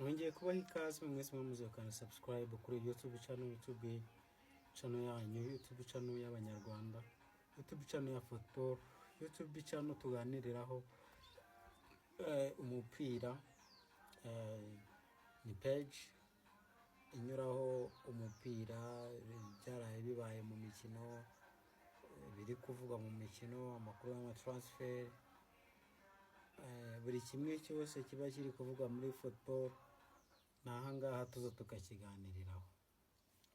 Nongeye kubaha ikaze mwese mwamaze gukanda subscribe kuri YouTube channel yanyu, YouTube channel y'Abanyarwanda, YouTube channel ya football, YouTube channel tuganiriraho umupira. Ni page inyuraho umupira, byaraye bibaye mu mikino, biri kuvuga mu mikino, amakuru y'amatransfer, buri kimwe cyose kiba kiri kuvuga muri football nahangaha tuzo tukakiganiriraho.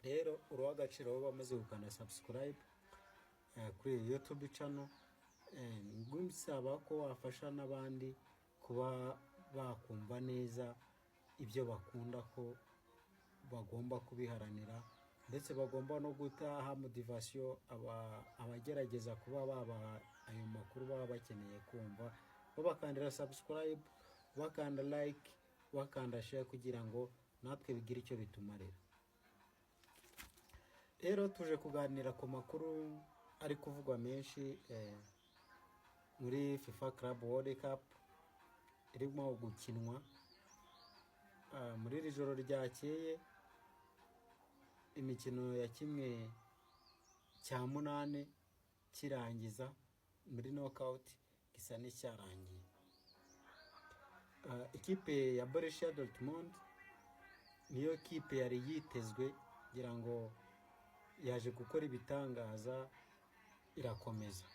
Rero uruwagaciro wo bamaze gukanda subscribe kuri YouTube channel, ngumsaba ko wafasha n'abandi kuba bakumva neza ibyo bakunda, ko bagomba kubiharanira, ndetse bagomba no gutaha motivation abagerageza kuba baba ayo makuru baba bakeneye kumva, bakandira subscribe, bakanda like, bakanda share kugira ngo natwe bigire icyo bitumarira. Rero tuje kuganira ku makuru ari kuvugwa menshi muri FIFA Club World Cup irimo gukinwa. Muri iri joro ryakeye imikino ya kimwe cya munane kirangiza muri knockout gisa n'icyarangiye. Ikipe ya Borussia Dortmund niyo kipe yari yitezwe, ngira ngo yaje gukora ibitangaza, irakomeza.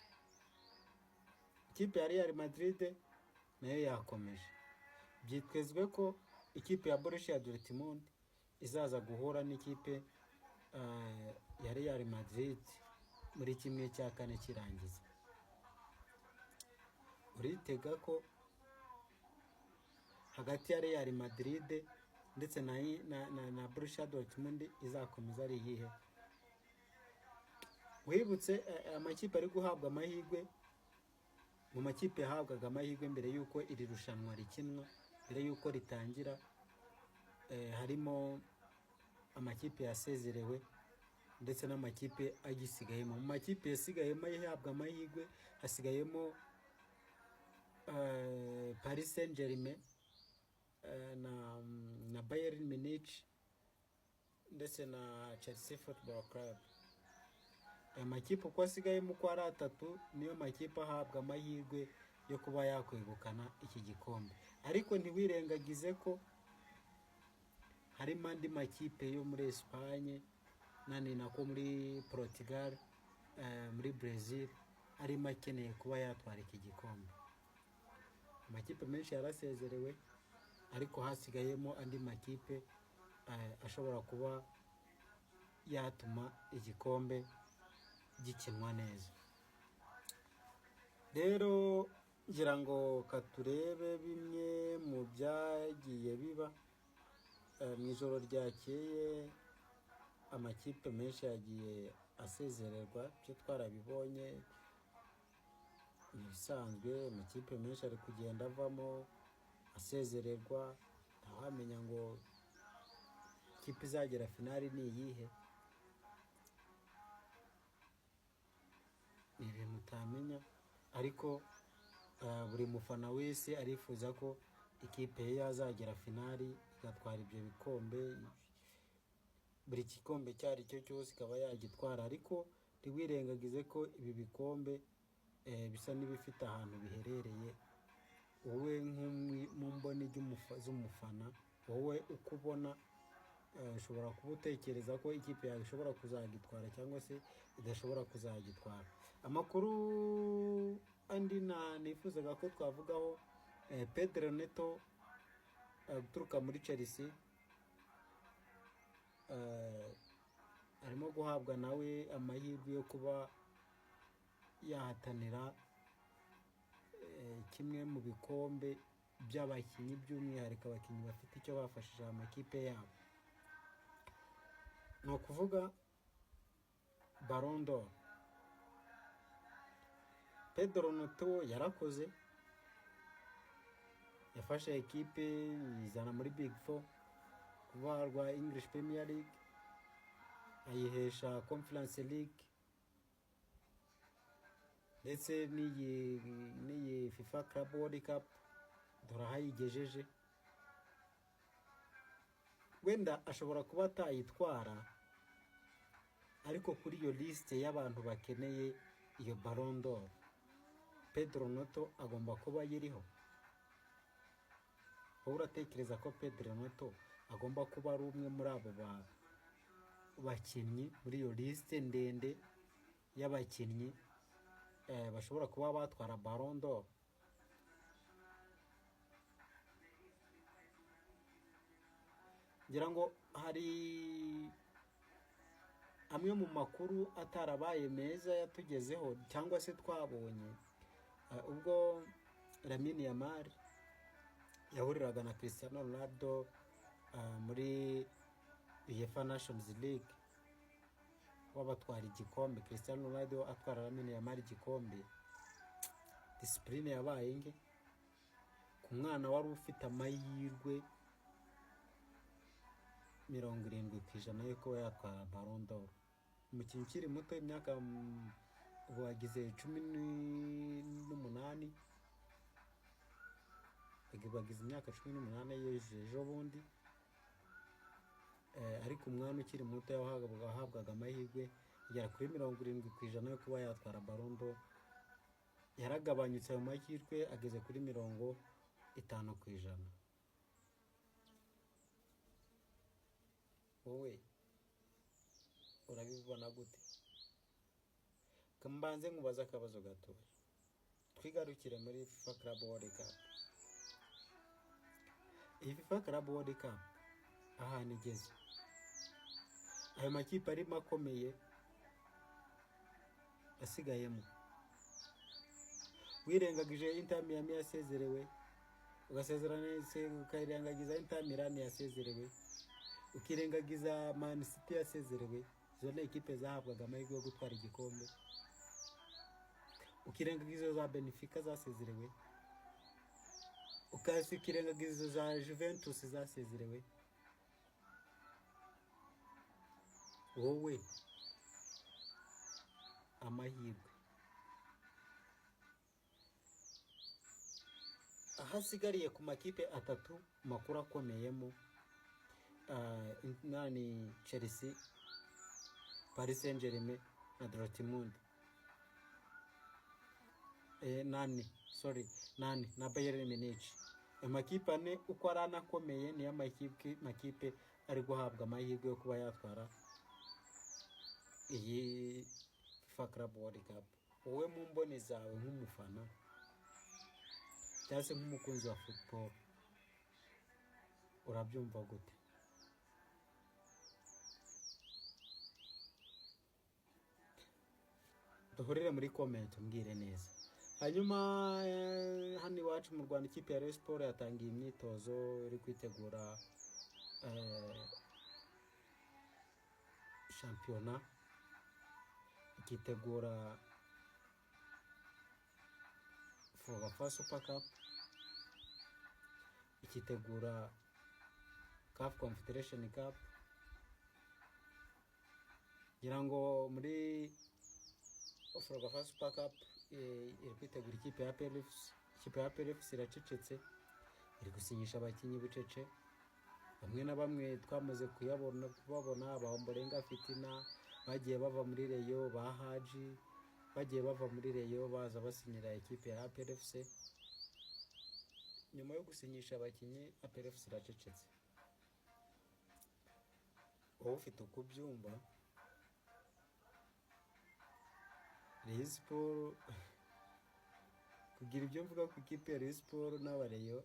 Ikipe ya Real Madrid nayo yakomeje. Byitezwe ko ikipe ya Borussia Dortmund izaza guhura n'ikipe ya Real Madrid muri kimwe cya kane kirangiza. Uritega ko hagati ya Real Madrid ndetse na Borussia Dortmund izakomeza ari iyihe? Wibutse amakipe ari guhabwa amahirwe, mu makipe yahabwaga amahirwe mbere yuko iri rushanwa rikinwa, mbere yuko ritangira, harimo amakipe yasezerewe ndetse n'amakipe agisigayemo. Mu makipe yasigayemo yahabwa amahirwe hasigayemo Paris Saint-Germain na Bayern Munich ndetse na Chelsea Football Club. Amakipe uko asigayemo uko ari atatu niyo makipe ahabwa amahirwe yo kuba yakwegukana iki gikombe. Ariko ntiwirengagize ko harimo andi makipe yo muri Espagne nako muri Portugal, muri Brazil arimo akeneye kuba yatwara iki gikombe. Amakipe menshi yarasezerewe, ariko hasigayemo andi makipe ashobora kuba yatuma igikombe gikinwa neza. Rero ngira ngo katurebe bimwe mu byagiye biba mu ijoro ryakeye. Amakipe menshi yagiye asezererwa, byo twarabibonye nibisanzwe. Amakipe menshi ari kugenda avamo asezererwa, ntawamenya ngo ikipe izagera finali ni iyihe. Ni ibintu utamenya, ariko buri mufana wese arifuza ko ikipe ye yazagera finali igatwara ibyo bikombe. Buri gikombe cyari cyo cyose ikaba yagitwara, ariko ntiwirengagize ko ibi bikombe bisa n'ibifite ahantu biherereye. Wowe mu mboni z'umufana, wowe uko ubona, ushobora kuba utekereza ko ikipe yawe ishobora kuzagitwara cyangwa se idashobora kuzagitwara. Amakuru andi nifuzaga ko twavugaho, Pedro Neto uturuka muri Chelsea arimo guhabwa nawe amahirwe yo kuba yahatanira kimwe mu bikombe by'abakinnyi, by'umwihariko abakinnyi bafite icyo bafashije amakipe yabo. Ni ukuvuga Ballon d'Or. Pedro Neto yarakoze, yafashe ekipe izana muri Big Four, kuva rwa English Premier League ayihesha Conference League, ndetse n'iyi FIFA Club World Cup dore aho ayigejeje. wenda ashobora kuba atayitwara, ariko kuri iyo lisite y'abantu bakeneye iyo Ballon d'Or Pedro Neto agomba kuba yiriho. wowe uratekereza ko Pedro Neto agomba kuba ari umwe muri abo bakinnyi muri iyo lisite ndende y'abakinnyi bashobora kuba batwara Ballon d'Or? ngira ngo hari amwe mu makuru atarabaye meza yatugezeho cyangwa se twabonye ubwo Lamine Yamal yahuriraga na Cristiano Ronaldo muri UEFA Nations League wabatwara igikombe, Cristiano Ronaldo atwara Lamine Yamal igikombe. Discipline yabaye nge ku mwana wari ufite amahirwe 70% yo kuba yatwara Ballon d'Or. Umukinnyi ukiri muto, imyaka ubu wagize 18, bagize imyaka 18 ejo bundi, ariko umwana ukiri muto yahabwaga amahirwe agera kuri 70% yo kuba yatwara Ballon d'Or. Yaragabanyutse ayo mahirwe ageze kuri 50%. wowe urabibona gute? Kambanze nkubaza akabazo gatoya, twigarukire muri FIFA Club World Cup. Iyi FIFA Club World Cup ahantu igeze, ayo makipe arimo akomeye asigayemo, wirengagije Inter Miami yasezerewe, ukirengagiza Inter Milan yasezerewe, ukirengagiza Man City yasezerewe. Izo ni ekipe zahabwaga amahirwe yo gutwara igikombe. Ukirengagiza za Benfica zasezerewe, ukirengagiza za Juventus zasezerewe. wowe amahirwe ahasigariye ku makipe atatu makuru akomeyemo, nani Chelsea, Paris Saint-Germain na Dortmund, na Bayern Munich. Amakipe ane uko ari anakomeye niyo makipe ari guhabwa amahirwe yo kuba yatwara iyi FIFA Club World Cup. wowe mu mboni zawe nk'umufana cyangwa se nk'umukunzi wa football urabyumva gute? duhurire muri comment umbwire neza. Hanyuma hano iwacu mu Rwanda ikipe ya Rayon Sports yatangiye imyitozo, iri kwitegura shampiyona, ikitegura FOGAFA Super Cup, ikitegura CAF Confederation Cup. ngira ngo muri FOGAFA Super Cup iri kwitegura ikipe ya PLFC iracecetse, iri gusinyisha abakinnyi bucece. Bamwe na bamwe twamaze kubabona, Ombolenga Fitina bagiye bava muri Rayon, ba Haji bagiye bava muri Rayon baza basinyira ikipe ya PLFC. Nyuma yo gusinyisha abakinnyi, PLFC iracecetse. wowe ufite uko ubyumva? Rayon Sports kugira ibyo mvuga ku ikipe ya Rayon Sports n'abareyo,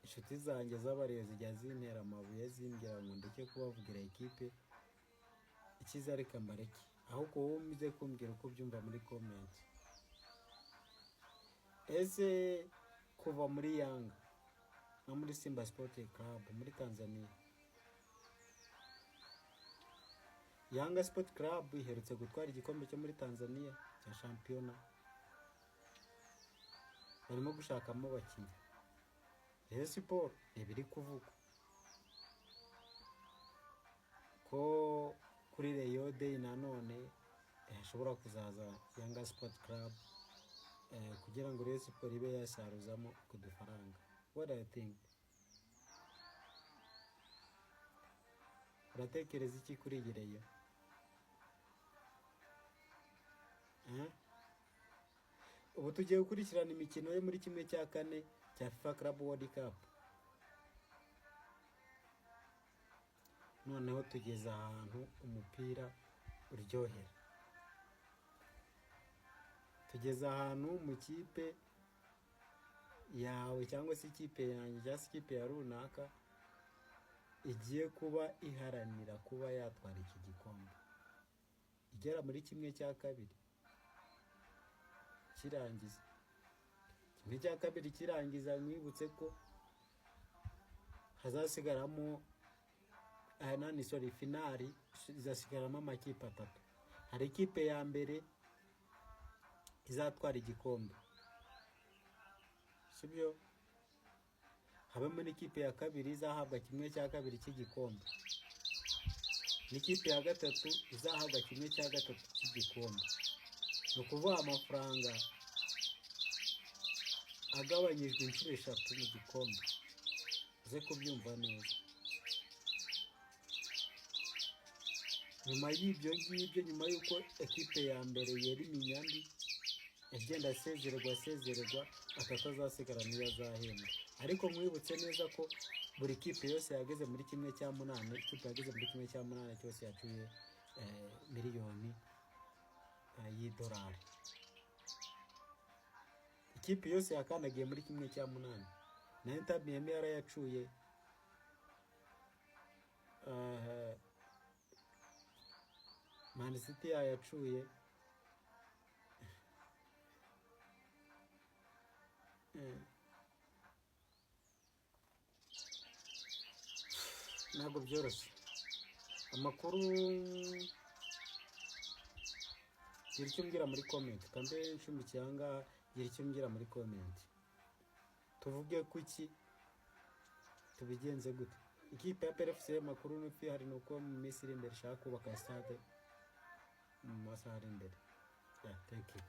inshuti zanjye z'abareyo zijya zintera amabuye zimbwira ngo ndeke kubavugira ikipe, ikiza reka mbareke. ahubwo wowe umize kumbwira uko ubyumva muri comment. ese kuva muri Yanga no muri Simba Sport Club muri Tanzania, Yanga Sport Club iherutse gutwara igikombe cyo muri Tanzania cya shampiyona, barimo gushakamo abakinnyi. Rayon Sports ibiri kuvuga ko kuri Rayon Day nanone hashobora kuzaza Yanga Sport Club kugira ngo Rayon Sports ibe yasaruzamo ku dufaranga. What do you think? uratekereza iki kuri iyi Rayon? Ubu tugiye gukurikirana imikino yo muri kimwe cya kane cya FIFA Club World Cup. Noneho tugeze ahantu umupira uryohera. Tugeze ahantu mu kipe yawe cyangwa se ikipe yanjye cyangwa se ikipe ya runaka igiye kuba iharanira kuba yatwara iki gikombe, igera muri kimwe cya kabiri kirangiza. Kimwe cya kabiri kirangiza, mwibutse ko hazasigaramo finali izasigaramo amakipe atatu. Hari ikipe ya mbere izatwara igikombe, sibyo? Habamo n'ikipe ya kabiri izahabwa kimwe cya kabiri cy'igikombe, n'ikipe ya gatatu izahabwa kimwe cya gatatu cy'igikombe. Ni ukuvuga amafaranga agabanyijwe inshuro 3 mu gikombe. uze kubyumva neza. Nyuma y'ibyo ngibyo, nyuma y'uko ekipe ya mbere yari Minyandi agenda asezererwa atazasigara niyo azahembwa. Ariko mwibutse neza ko buri kipe yose yageze muri kimwe cya munane, ikipe yageze muri kimwe cya munane cyose yacuye miliyoni y'idolari. Ikipe yose yakandagiye muri kimwe cya munane. Na Inter Miami yarayacuye Man City yayacuye, ntabwo byoroshye. Amakuru gira icyo mbwira muri comment, kandi nshumbikiye ahangaha, gira icyo mbwira muri comment. Tuvuge kuki, tubigenze gute? Ikipe ya PFC makuru nufi hari nuko mu minsi iri imbere ishaka kubaka stade mu masaha ari imbere. Thank you.